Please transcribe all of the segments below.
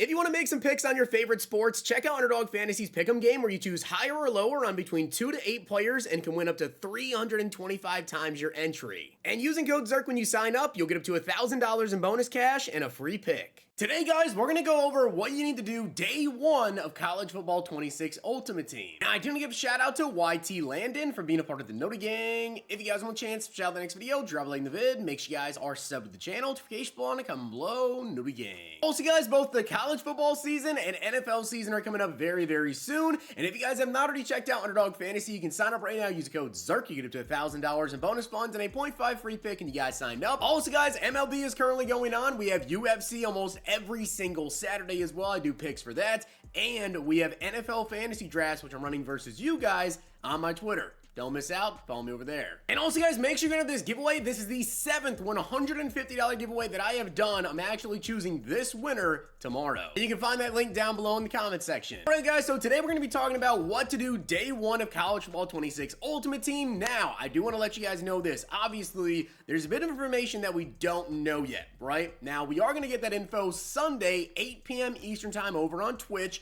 If you want to make some picks on your favorite sports, check out Underdog Fantasy's Pick'em game where you choose higher or lower on between 2 to 8 players and can win up to 325 times your entry. And using code ZERK when you sign up, you'll get up to $1,000 in bonus cash and a free pick. Today, guys, we're going to go over what you need to do day one of College Football 26 Ultimate Team. Now, I do want to give a shout out to YT Landon for being a part of the Noti Gang. If you guys want a chance to shout out the next video, drop a like in the vid. Make sure you guys are subbed to the channel. Notification bell on to come below. Noti Gang. Also, guys, both the college football season and NFL season are coming up very, very soon. And if you guys have not already checked out Underdog Fantasy, you can sign up right now. Use the code ZERK. You get up to $1,000 in bonus funds and a 0.5 free pick, and you guys signed up. Also, guys, MLB is currently going on. We have UFC almost every single Saturday as well. I do picks for that. And we have NFL fantasy drafts, which I'm running versus you guys on my Twitter. Don't miss out. Follow me over there. And also, guys, make sure you're going to have this giveaway. This is the 7th $150 giveaway that I have done. I'm actually choosing this winner tomorrow. And you can find that link down below in the comment section. All right, guys, so today we're going to be talking about what to do day one of College Football 26 Ultimate Team. Now, I do want to let you guys know this. Obviously, there's a bit of information that we don't know yet, right? Now, we are going to get that info Sunday, 8 p.m. Eastern Time over on Twitch.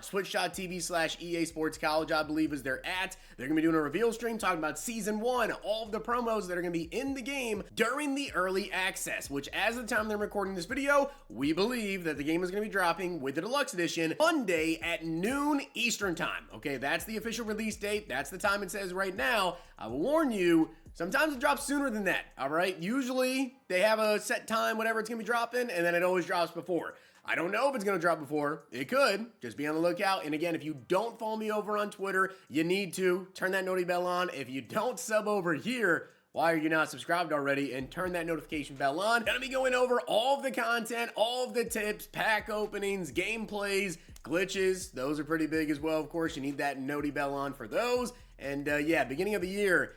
Twitch.tv/EA Sports College, I believe, is their at. They're going to be doing a reveal stream talking about season 1, all of the promos that are going to be in the game during the early access, which as of the time they're recording this video, we believe that the game is going to be dropping with the deluxe edition Monday at noon Eastern Time. Okay, that's the official release date. That's the time it says right now. I will warn you, sometimes it drops sooner than that, all right? Usually, they have a set time, whatever it's going to be dropping, and then it always drops before. I don't know if it's going to drop before. It could. Just be on the lookout. And again, if you don't follow me over on Twitter, you need to turn that noti bell on. If you don't sub over here, why are you not subscribed already? And turn that notification bell on. Gonna be going over all of the content, all of the tips, pack openings, gameplays, glitches. Those are pretty big as well. Of course, you need that noti bell on for those. And yeah, beginning of the year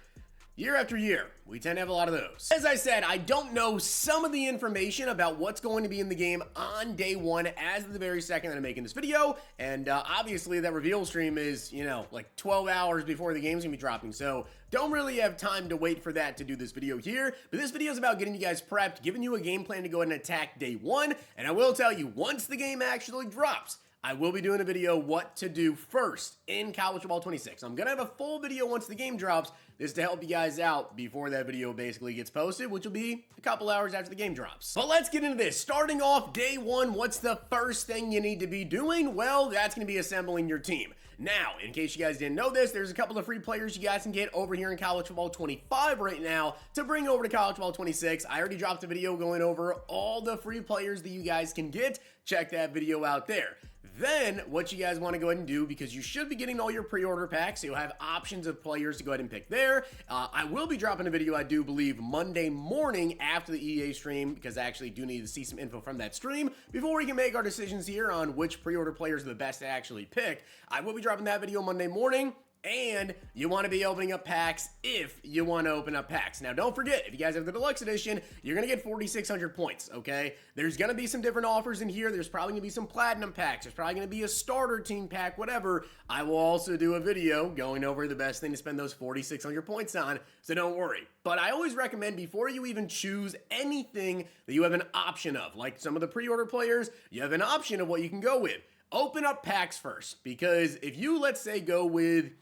after year, we tend to have a lot of those. As I said, I don't know some of the information about what's going to be in the game on day one as of the very second that I'm making this video. And obviously that reveal stream is, you know, like 12 hours before the game's gonna be dropping. So don't really have time to wait for that to do this video here. But this video is about getting you guys prepped, giving you a game plan to go ahead and attack day one. And I will tell you, once the game actually drops, I will be doing a video what to do first in College Football 26. I'm going to have a full video once the game drops. This is to help you guys out before that video basically gets posted, which will be a couple hours after the game drops. But let's get into this. Starting off day one, what's the first thing you need to be doing? Well, that's going to be assembling your team. Now, in case you guys didn't know this, there's a couple of free players you guys can get over here in College Football 25 right now to bring over to College Football 26. I already dropped a video going over all the free players that you guys can get. Check that video out there. Then, what you guys want to go ahead and do, because you should be getting all your pre-order packs, so you'll have options of players to go ahead and pick there. I will be dropping a video, I do believe, Monday morning after the EA stream, because I actually do need to see some info from that stream before we can make our decisions here on which pre-order players are the best to actually pick. I will be dropping that video Monday morning. And you want to be opening up packs if you want to open up packs. Now, don't forget, if you guys have the deluxe edition, you're going to get 4,600 points, okay? There's going to be some different offers in here. There's probably going to be some platinum packs. There's probably going to be a starter team pack, whatever. I will also do a video going over the best thing to spend those 4,600 points on, so don't worry. But I always recommend before you even choose anything that you have an option of, like some of the pre-order players, you have an option of what you can go with. Open up packs first, because if you, let's say, go with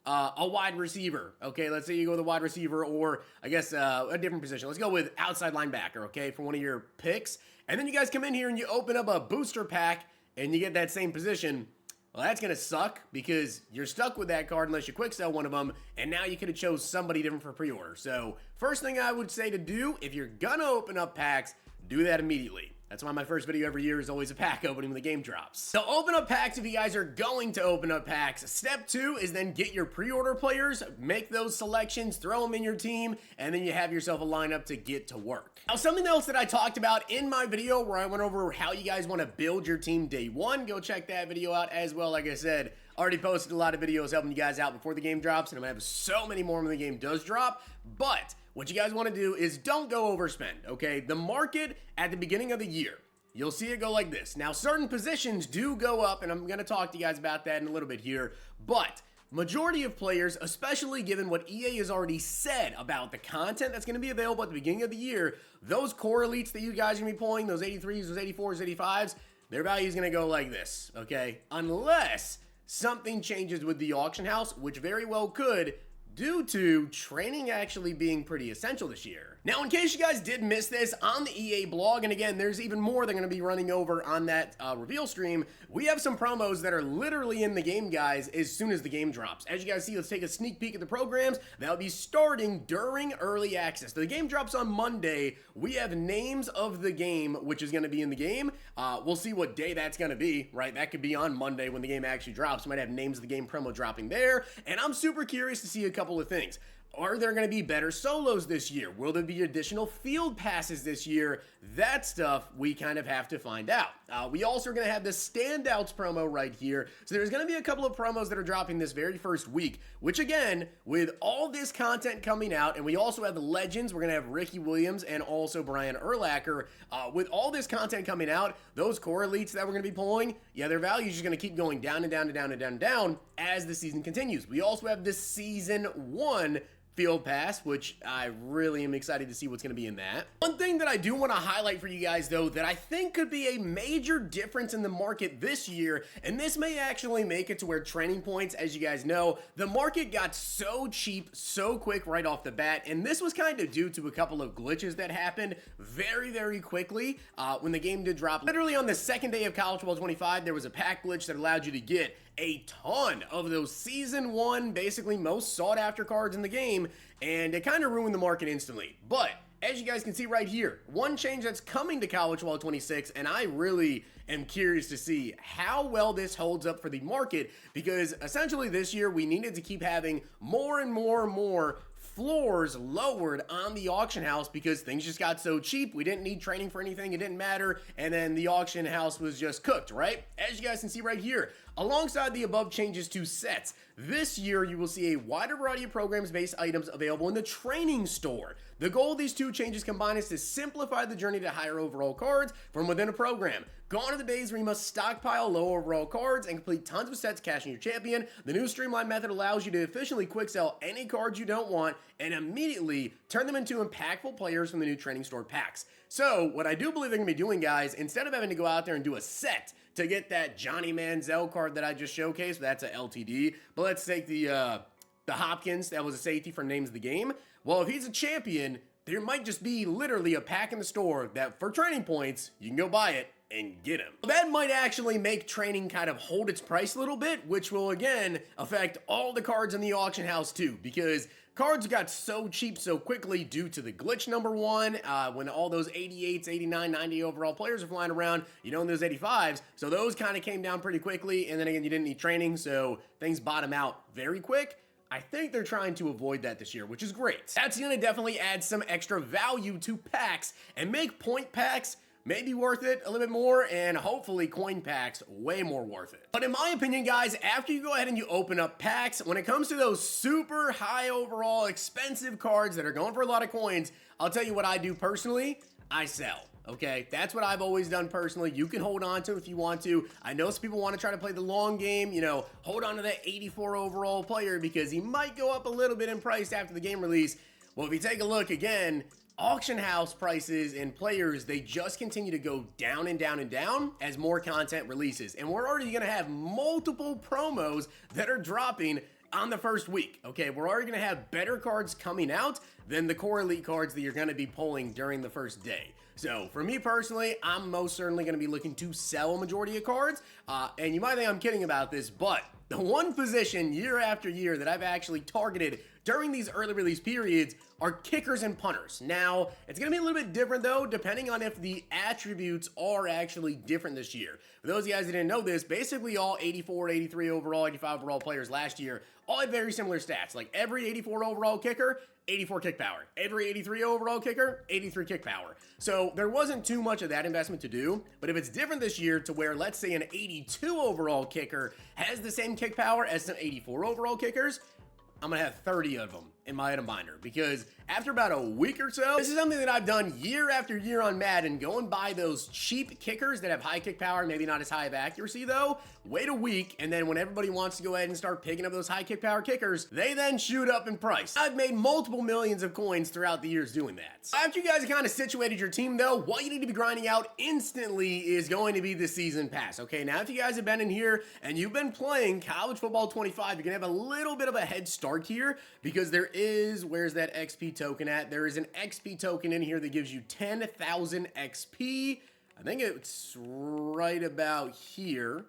a wide receiver, okay? Let's say you go with a wide receiver or, I guess, a different position. Let's go with outside linebacker, okay, for one of your picks. And then you guys come in here and you open up a booster pack and you get that same position. Well, that's going to suck because you're stuck with that card unless you quick sell one of them, and now you could have chose somebody different for pre-order. So, first thing I would say to do, if you're going to open up packs, do that immediately. That's why my first video every year is always a pack opening when the game drops. So open up packs if you guys are going to open up packs. Step 2 is then get your pre-order players, make those selections, throw them in your team, and then you have yourself a lineup to get to work. Now, something else that I talked about in my video where I went over how you guys want to build your team day one, go check that video out as well. Like I said, already posted a lot of videos helping you guys out before the game drops, and I'm going to have so many more when the game does drop, but what you guys want to do is don't go overspend, okay? The market at the beginning of the year, you'll see it go like this. Now, certain positions do go up, and I'm going to talk to you guys about that in a little bit here, but majority of players, especially given what EA has already said about the content that's going to be available at the beginning of the year, those core elites that you guys are going to be pulling, those 83s, those 84s, 85s, their value is going to go like this, okay? Unless something changes with the auction house, which very well could, due to training actually being pretty essential this year. Now, in case you guys did miss this on the EA blog, and again, there's even more they're going to be running over on that reveal stream, we have some promos that are literally in the game, guys, as soon as the game drops. As you guys see, let's take a sneak peek at the programs. That'll be starting during early access. So the game drops on Monday. We have names of the game, which is going to be in the game. We'll see what day that's going to be, right? That could be on Monday when the game actually drops. We might have names of the game promo dropping there, and I'm super curious to see a couple of things. Are there going to be better solos this year? Will there be additional field passes this year? That stuff we kind of have to find out. We also are going to have the standouts promo right here. So there's going to be a couple of promos that are dropping this very first week, which again, with all this content coming out, and we also have the legends, we're going to have Ricky Williams and also Brian Urlacher. With all this content coming out, those core elites that we're going to be pulling, yeah, their value is just going to keep going down and down and down and down and down as the season continues. We also have the Season 1 Field Pass, which I really am excited to see what's going to be in that. One thing that I do want to highlight for you guys, though, that I think could be a major difference in the market this year, and this may actually make it to where training points, as you guys know, the market got so cheap so quick right off the bat, and this was kind of due to a couple of glitches that happened very, very quickly when the game did drop. Literally on the second day of College Football 25, there was a pack glitch that allowed you to get a ton of those Season 1, basically most sought after cards in the game, and it kind of ruined the market instantly. But as you guys can see right here, one change that's coming to College Football 26, and I really am curious to see how well this holds up for the market, because essentially this year we needed to keep having more and more and more floors lowered on the auction house because things just got so cheap. We didn't need training for anything. It didn't matter. And then the auction house was just cooked, right? As you guys can see right here, alongside the above changes to sets, this year you will see a wider variety of programs-based items available in the training store. The goal of these two changes combined is to simplify the journey to higher overall cards from within a program. Gone are the days where you must stockpile low overall cards and complete tons of sets cashing your champion. The new streamlined method allows you to efficiently quick sell any cards you don't want and immediately turn them into impactful players from the new training store packs. So what I do believe they're going to be doing, guys, instead of having to go out there and do a set to get that Johnny Manziel card that I just showcased, that's a LTD, but let's take the Hopkins, that was a safety for names of the game. Well, if he's a champion, there might just be literally a pack in the store that for training points, you can go buy it and get him. That might actually make training kind of hold its price a little bit, which will again affect all the cards in the auction house too, because cards got so cheap so quickly due to the glitch number one, when all those 88s, 89, 90 overall players are flying around, you know, in those 85s. So those kind of came down pretty quickly, and then again, you didn't need training, so things bottom out very quick. I think they're trying to avoid that this year, which is great. That's going to definitely add some extra value to packs and make point packs maybe worth it a little bit more, and hopefully coin packs way more worth it. But in my opinion, guys, after you go ahead and you open up packs, when it comes to those super high overall expensive cards that are going for a lot of coins, I'll tell you what I do personally, I sell. Okay, that's what I've always done personally. You can hold on to it if you want to. I know some people want to try to play the long game, you know, hold on to that 84 overall player because he might go up a little bit in price after the game release. Well, if you take a look again, auction house prices and players, they just continue to go down and down and down as more content releases. And we're already going to have multiple promos that are dropping on the first week. Okay, we're already going to have better cards coming out than the core elite cards that you're going to be pulling during the first day. So for me personally, I'm most certainly going to be looking to sell a majority of cards. And you might think I'm kidding about this, but the one position year after year that I've actually targeted during these early release periods are kickers and punters. Now, it's going to be a little bit different though, depending on if the attributes are actually different this year. For those of you guys that didn't know this, basically all 84, 83 overall, 85 overall players last year all had very similar stats. Like every 84 overall kicker, 84 kick power. Every 83 overall kicker, 83 kick power. So there wasn't too much of that investment to do, but if it's different this year to where, let's say, an 82 overall kicker has the same kick power as some 84 overall kickers, I'm going to have 30 of them in my item binder, because after about a week or so, this is something that I've done year after year on Madden. Go and buy those cheap kickers that have high kick power, maybe not as high of accuracy though. Wait a week, and then when everybody wants to go ahead and start picking up those high kick power kickers, they then shoot up in price. I've made multiple millions of coins throughout the years doing that. After you guys have kind of situated your team though, what you need to be grinding out instantly is going to be the season pass. Okay, now if you guys have been in here and you've been playing college football 25, you're gonna have a little bit of a head start here, because there is, where's that XP token at? There is an XP token in here that gives you 10,000 XP. I think it's right about here,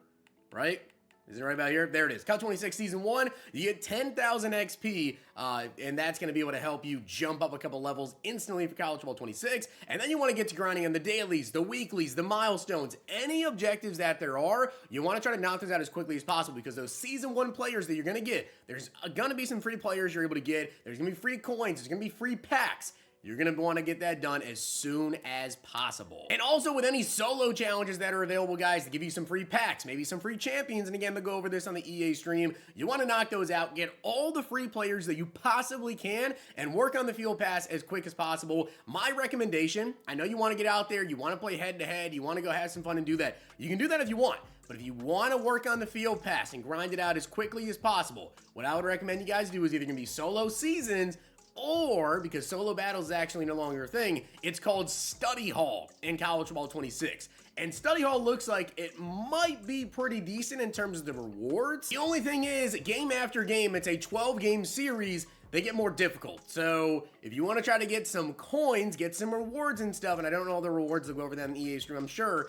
right? Is it right about here? There it is. Cut 26 Season 1, you get 10,000 XP, and that's going to be able to help you jump up a couple levels instantly for College Football 26. And then you want to get to grinding on the dailies, the weeklies, the milestones, any objectives that there are. You want to try to knock those out as quickly as possible, because those Season 1 players that you're going to get, there's going to be some free players you're able to get. There's going to be free coins. There's going to be free packs. You're going to want to get that done as soon as possible. And also with any solo challenges that are available, guys, to give you some free packs, maybe some free champions, and again, they'll go over this on the EA stream. You want to knock those out, get all the free players that you possibly can, and work on the field pass as quick as possible. My recommendation, I know you want to get out there, you want to play head-to-head, you want to go have some fun and do that. You can do that if you want. But if you want to work on the field pass and grind it out as quickly as possible, what I would recommend you guys do is either going to be solo seasons, or, because solo battles is actually no longer a thing, it's called Study Hall in College Football 26. And Study Hall looks like it might be pretty decent in terms of the rewards. The only thing is, game after game, it's a 12-game series, they get more difficult. So if you want to try to get some coins, get some rewards and stuff, and I don't know all the rewards that go over that in the EA stream, I'm sure,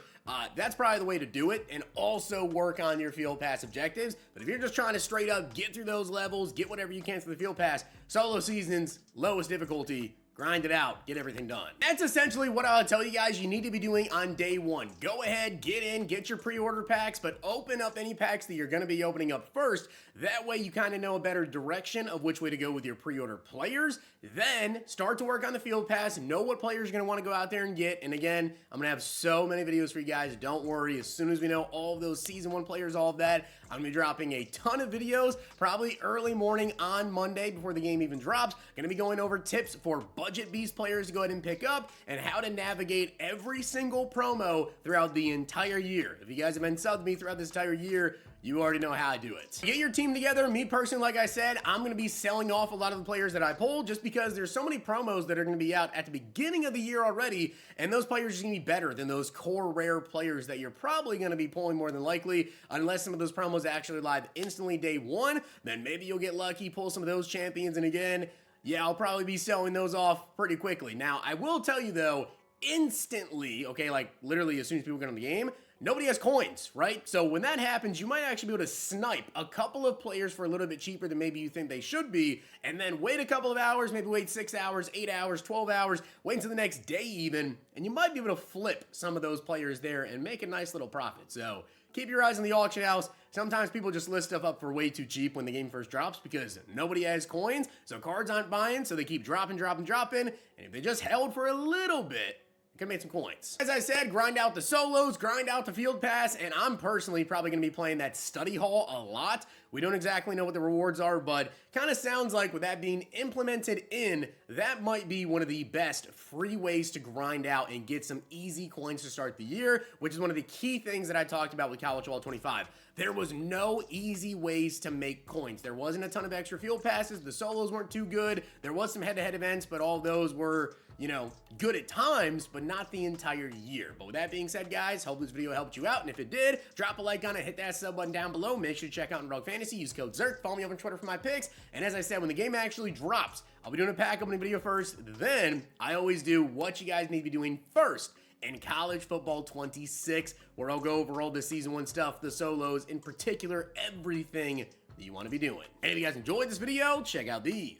that's probably the way to do it, and also work on your field pass objectives. But if you're just trying to straight up get through those levels, get whatever you can for the field pass, solo seasons, lowest difficulty, grind it out, get everything done. That's essentially what I'll tell you guys you need to be doing on day one. Go ahead, get in, get your pre-order packs, but open up any packs that you're going to be opening up first. That way you kind of know a better direction of which way to go with your pre-order players. Then start to work on the field pass, know what players you're going to want to go out there and get. And again, I'm going to have so many videos for you guys. Don't worry. As soon as we know all of those Season 1 players, all of that, I'm going to be dropping a ton of videos, probably early morning on Monday before the game even drops. Going to be going over tips for budget beast players to go ahead and pick up, and how to navigate every single promo throughout the entire year. If you guys have been subbed to me throughout this entire year, you already know how to do it. Get your team together. Me personally, like I said, I'm going to be selling off a lot of the players that I pulled, just because there's so many promos that are going to be out at the beginning of the year already, and those players are going to be better than those core rare players that you're probably going to be pulling more than likely, unless some of those promos actually live instantly day one. Then maybe you'll get lucky, pull some of those champions, and again, yeah, I'll probably be selling those off pretty quickly. Now, I will tell you though, instantly, okay, like literally as soon as people get on the game, nobody has coins, right? So when that happens, you might actually be able to snipe a couple of players for a little bit cheaper than maybe you think they should be, and then wait a couple of hours, maybe wait 6 hours, 8 hours, 12 hours, wait until the next day even, and you might be able to flip some of those players there and make a nice little profit. So keep your eyes on the auction house. Sometimes people just list stuff up for way too cheap when the game first drops, because nobody has coins, so cards aren't buying, so they keep dropping, and if they just held for a little bit, could make some coins. As I said, grind out the solos, grind out the field pass, and I'm personally probably going to be playing that Study Hall a lot. We don't exactly know what the rewards are, but kind of sounds like with that being implemented in, that might be one of the best free ways to grind out and get some easy coins to start the year, which is one of the key things that I talked about with College Football 25. There was no easy ways to make coins. There wasn't a ton of extra field passes. The solos weren't too good. There was some head-to-head events, but all those were, you know, good at times, but not the entire year. But with that being said, guys, hope this video helped you out. And if it did, drop a like on it, hit that sub button down below. Make sure to check out Underdog Fantasy. Use code ZERK. Follow me over on Twitter for my picks. And as I said, when the game actually drops, I'll be doing a pack opening video first. Then I always do what you guys need to be doing first in College Football 26, where I'll go over all the Season 1 stuff, the solos, in particular, everything that you want to be doing. And if you guys enjoyed this video, check out these.